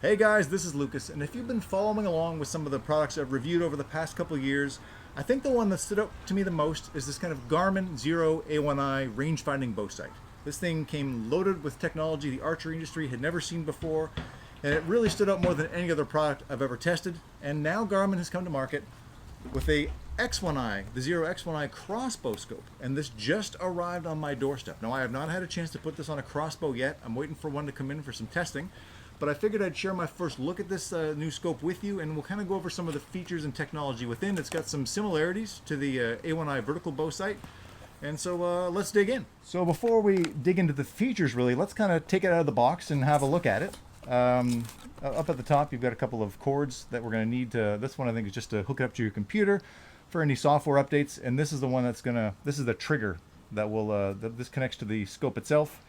Hey guys, this is Lucas, and if you've been following along with some of the products I've reviewed over the past couple of years, I think the one that stood out to me the most is this kind of Garmin Xero A1i rangefinding bow sight. This thing came loaded with technology the archery industry had never seen before, and it really stood out more than any other product I've ever tested. And now Garmin has come to market with a X1i, the Xero X1i crossbow scope, and this just arrived on my doorstep. Now, I have not had a chance to put this on a crossbow yet. I'm waiting for one to come in for some testing, but I figured I'd share my first look at this new scope with you, and we'll kind of go over some of the features and technology within. It's got some similarities to the A1i vertical bow sight, and so let's dig in. So before we dig into the features, really, let's kind of take it out of the box and have a look at it. Up at the top, you've got a couple of cords that we're going to need to. This one I think is just to hook it up to your computer for any software updates, and this is the one that's gonna. This is the trigger that will. This connects to the scope itself,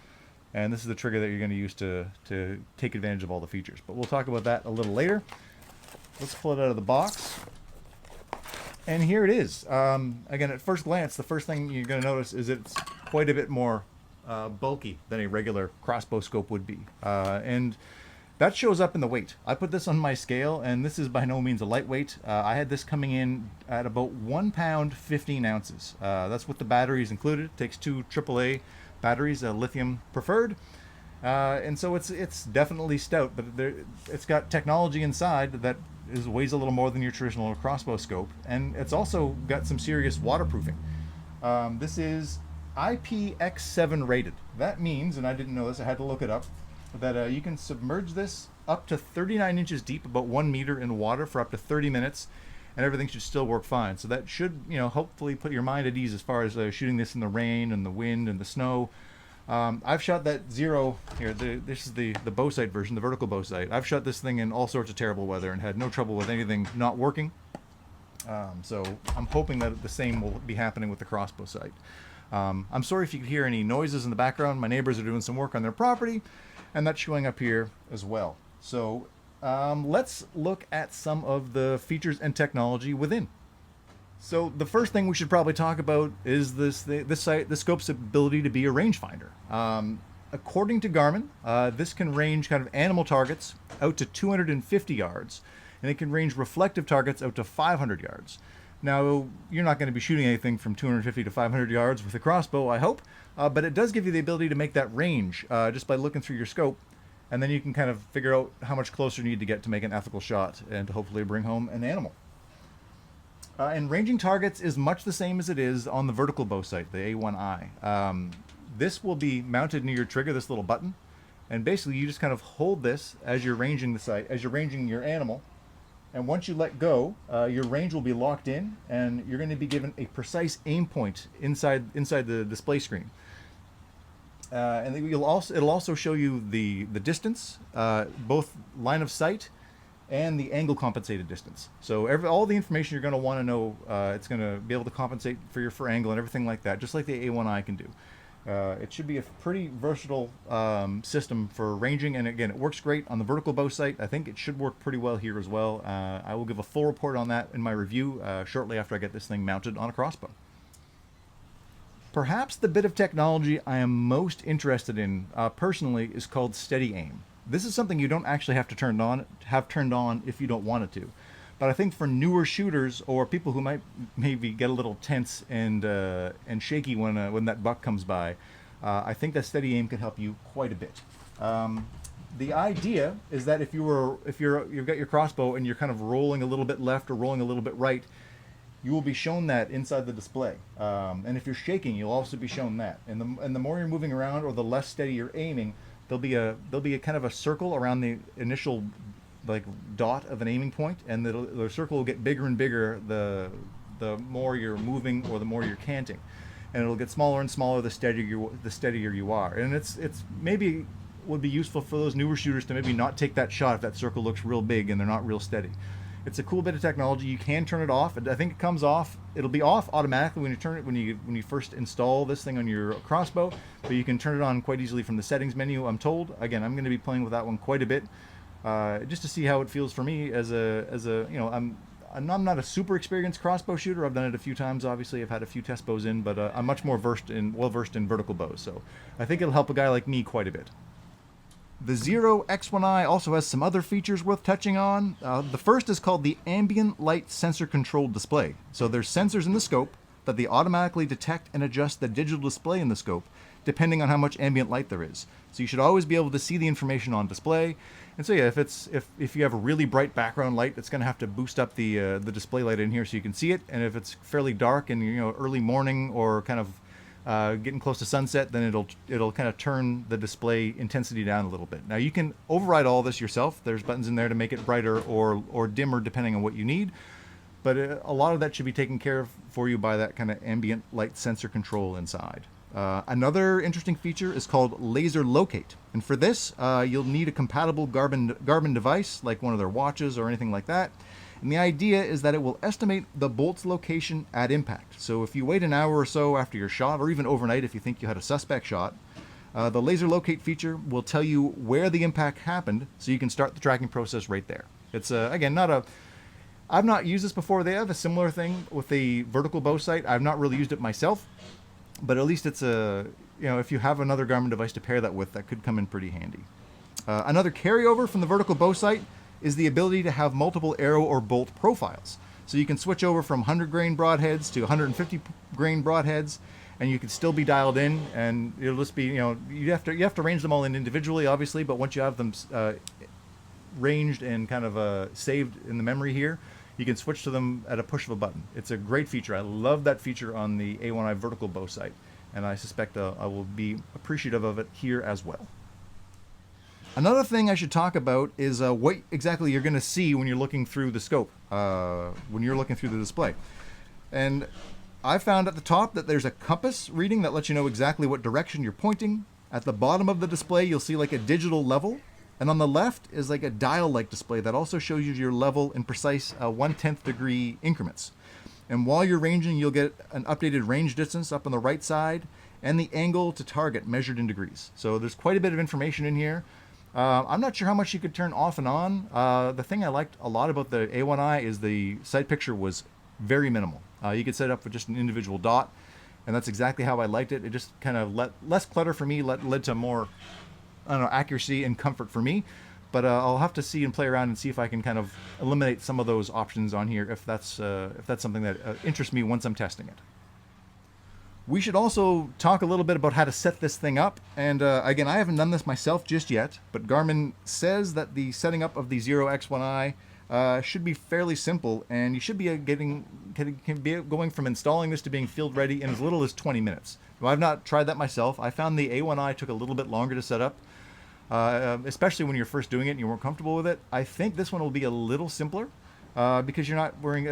and this is the trigger that you're going to use to take advantage of all the features. But we'll talk about that a little later. Let's pull it out of the box, and here it is. Again, at first glance, the first thing you're going to notice is it's quite a bit more bulky than a regular crossbow scope would be, and that shows up in the weight. I put this on my scale, and this is by no means a lightweight. I had this coming in at about 1 pound 15 ounces. That's with the batteries included. It takes two AAA batteries, lithium preferred, and so it's definitely stout. But it's got technology inside that weighs a little more than your traditional crossbow scope, and it's also got some serious waterproofing. This is IPX7 rated. That means, and I didn't know this, I had to look it up, that you can submerge this up to 39 inches deep, about 1 meter in water for up to 30 minutes, and everything should still work fine. So that should, hopefully put your mind at ease as far as shooting this in the rain and the wind and the snow. I've shot that Xero here. This is the bow sight version, the vertical bow sight. I've shot this thing in all sorts of terrible weather and had no trouble with anything not working. So I'm hoping that the same will be happening with the crossbow sight. I'm sorry if you could hear any noises in the background. My neighbors are doing some work on their property, and that's showing up here as well. So let's look at some of the features and technology within. So the first thing we should probably talk about is this scope's ability to be a rangefinder. According to Garmin, this can range kind of animal targets out to 250 yards, and it can range reflective targets out to 500 yards. Now, you're not going to be shooting anything from 250 to 500 yards with a crossbow, I hope, but it does give you the ability to make that range just by looking through your scope, and then you can kind of figure out how much closer you need to get to make an ethical shot and to hopefully bring home an animal. And ranging targets is much the same as it is on the vertical bow sight, the A1i. This will be mounted near your trigger, this little button, and basically you just kind of hold this as you're ranging the sight, as you're ranging your animal. And once you let go, your range will be locked in, and you're going to be given a precise aim point inside the display screen. And it'll also show you the distance, both line of sight and the angle compensated distance. So all the information you're going to want to know, it's going to be able to compensate for angle and everything like that, just like the A1i can do. It should be a pretty versatile system for ranging, and again, it works great on the vertical bow sight. I think it should work pretty well here as well. I will give a full report on that in my review shortly after I get this thing mounted on a crossbow. Perhaps the bit of technology I am most interested in personally is called steady aim. This is something you don't actually have to turn on if you don't want it to. But I think for newer shooters or people who might maybe get a little tense and shaky when that buck comes by, I think that steady aim can help you quite a bit. The idea is that if you've got your crossbow and you're kind of rolling a little bit left or rolling a little bit right, you will be shown that inside the display. And if you're shaking, you'll also be shown that. And the more you're moving around or the less steady you're aiming, there'll be a kind of a circle around the initial dot of an aiming point, and the circle will get bigger and bigger the more you're moving or the more you're canting, and it'll get smaller and smaller the steadier you are. And it's maybe would be useful for those newer shooters to maybe not take that shot if that circle looks real big and they're not real steady. It's a cool bit of technology. You can turn it off. I think it comes off. It'll be off automatically when you turn it when you first install this thing on your crossbow, but you can turn it on quite easily from the settings menu, I'm told. Again, I'm going to be playing with that one quite a bit. Just to see how it feels for me as a I'm not a super experienced crossbow shooter. I've done it a few times. Obviously, I've had a few test bows in, but I'm much more well versed in vertical bows. So I think it'll help a guy like me quite a bit. The Xero X1i also has some other features worth touching on. The first is called the Ambient Light Sensor Controlled Display. So there's sensors in the scope, but they automatically detect and adjust the digital display in the scope depending on how much ambient light there is. So you should always be able to see the information on display. And so yeah, if you have a really bright background light, it's going to have to boost up the display light in here so you can see it. And if it's fairly dark and early morning or kind of getting close to sunset, then it'll kind of turn the display intensity down a little bit. Now you can override all this yourself. There's buttons in there to make it brighter or dimmer depending on what you need. But a lot of that should be taken care of for you by that kind of ambient light sensor control inside. Another interesting feature is called laser locate. And for this, you'll need a compatible Garmin device, like one of their watches or anything like that. And the idea is that it will estimate the bolt's location at impact. So if you wait an hour or so after your shot, or even overnight if you think you had a suspect shot, the laser locate feature will tell you where the impact happened so you can start the tracking process right there. It's, again, I've not used this before. They have a similar thing with the vertical bow sight. I've not really used it myself, but at least it's if you have another Garmin device to pair that with, that could come in pretty handy. Another carryover from the vertical bow sight is the ability to have multiple arrow or bolt profiles. So you can switch over from 100 grain broadheads to 150 grain broadheads, and you can still be dialed in, and it'll just be, you have to range them all in individually, obviously, but once you have them ranged and kind of saved in the memory here, you can switch to them at a push of a button. It's a great feature. I love that feature on the A1i vertical bow sight, and I suspect I will be appreciative of it here as well. Another thing I should talk about is what exactly you're going to see when you're looking through the scope, when you're looking through the display. And I found at the top that there's a compass reading that lets you know exactly what direction you're pointing. At the bottom of the display, you'll see like a digital level. And on the left is like a dial-like display that also shows you your level in precise 1/10 degree increments. And while you're ranging, you'll get an updated range distance up on the right side and the angle to target measured in degrees. So there's quite a bit of information in here. I'm not sure how much you could turn off and on. The thing I liked a lot about the A1i is the sight picture was very minimal. You could set it up with just an individual dot, and that's exactly how I liked it. It just kind of less clutter for me, led to more accuracy and comfort for me. But I'll have to see and play around and see if I can kind of eliminate some of those options on here if that's something that interests me once I'm testing it. We should also talk a little bit about how to set this thing up. And again, I haven't done this myself just yet, but Garmin says that the setting up of the Xero X1i should be fairly simple, and you should be going from installing this to being field ready in as little as 20 minutes. Now, I've not tried that myself. I found the A1i took a little bit longer to set up, especially when you're first doing it and you weren't comfortable with it. I think this one will be a little simpler because you're not worrying.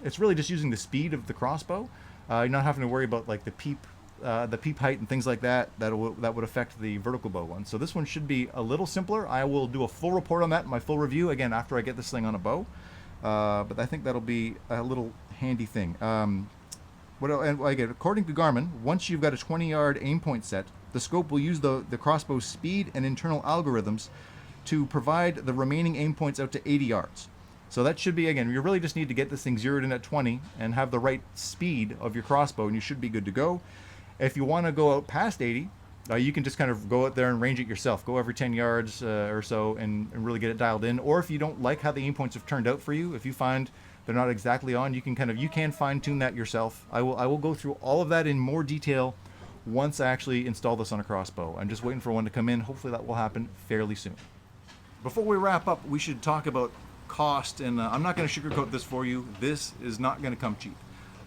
It's really just using the speed of the crossbow. You're not having to worry about like the peep height and things like that would affect the vertical bow one. So this one should be a little simpler. I will do a full report on that in my full review again after I get this thing on a bow. But I think that'll be a little handy thing. According to Garmin, once you've got a 20-yard aim point set, the scope will use the crossbow's speed and internal algorithms to provide the remaining aim points out to 80 yards. So that should be, again, you really just need to get this thing zeroed in at 20 and have the right speed of your crossbow, and you should be good to go. If you want to go out past 80, you can just kind of go out there and range it yourself. Go every 10 yards or so and really get it dialed in. Or if you don't like how the aim points have turned out for you, if you find they're not exactly on, you can fine tune that yourself. I will go through all of that in more detail once I actually install this on a crossbow. I'm just waiting for one to come in. Hopefully that will happen fairly soon. Before we wrap up, we should talk about cost, and I'm not going to sugarcoat this for you. This is not going to come cheap.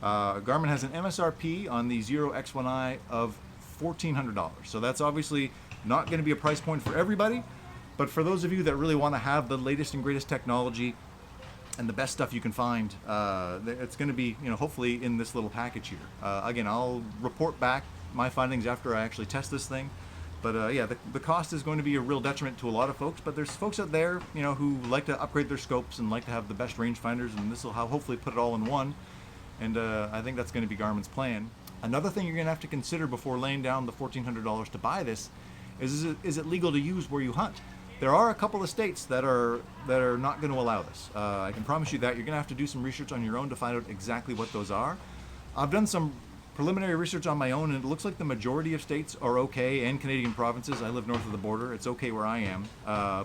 Garmin has an MSRP on the Xero X1i of $1,400. So that's obviously not going to be a price point for everybody, but for those of you that really want to have the latest and greatest technology and the best stuff you can find, it's going to be, hopefully in this little package here. Again, I'll report back my findings after I actually test this thing. But yeah, the cost is going to be a real detriment to a lot of folks, but there's folks out there, who like to upgrade their scopes and like to have the best rangefinders, and this will hopefully put it all in one. And I think that's going to be Garmin's plan. Another thing you're going to have to consider before laying down the $1,400 to buy this is it legal to use where you hunt? There are a couple of states that are not going to allow this. I can promise you that. You're going to have to do some research on your own to find out exactly what those are. I've done some preliminary research on my own, and it looks like the majority of states are okay, and Canadian provinces. I live north of the border. It's okay where I am.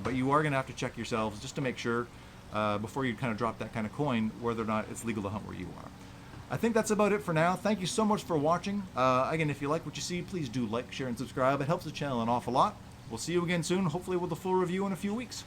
But you are going to have to check yourselves just to make sure before you kind of drop that kind of coin whether or not it's legal to hunt where you are. I think that's about it for now. Thank you so much for watching. Again, if you like what you see, please do like, share, and subscribe. It helps the channel an awful lot. We'll see you again soon, hopefully with a full review in a few weeks.